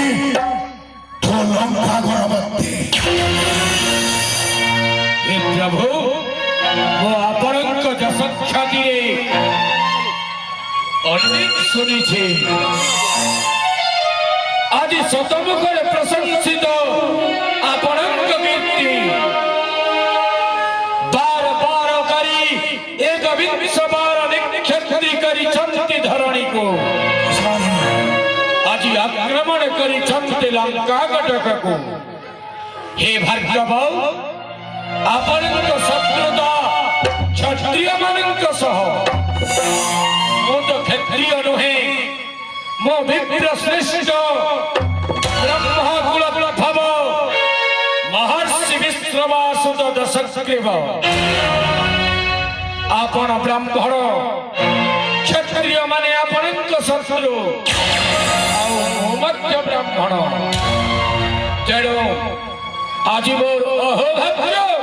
तो लंका गणपति हे प्रभु वो आपणक जस ख्याति अनेक सुनी छे आज शतमुखरे प्रशंसित आपणक कीर्ति बार बार करी एक विंश बार निक्षेत्री करी चंती धरणी को आज आक्रमण करी चंती लंका कटक को हे भार्गव आपणक शत्रुता क्षत्रिय मानक सह मो तो क्षत्रिय नुहे मो विप्र श्रेष्ठ ब्रह्मकुल प्रभव महर्षि विश्रवासुत दशग्रीव आपण ब्राह्मण क्षत्रिय माने आपणक शत्रु मो मध्य ब्राह्मण तेणु आज मोर अहोभाग्य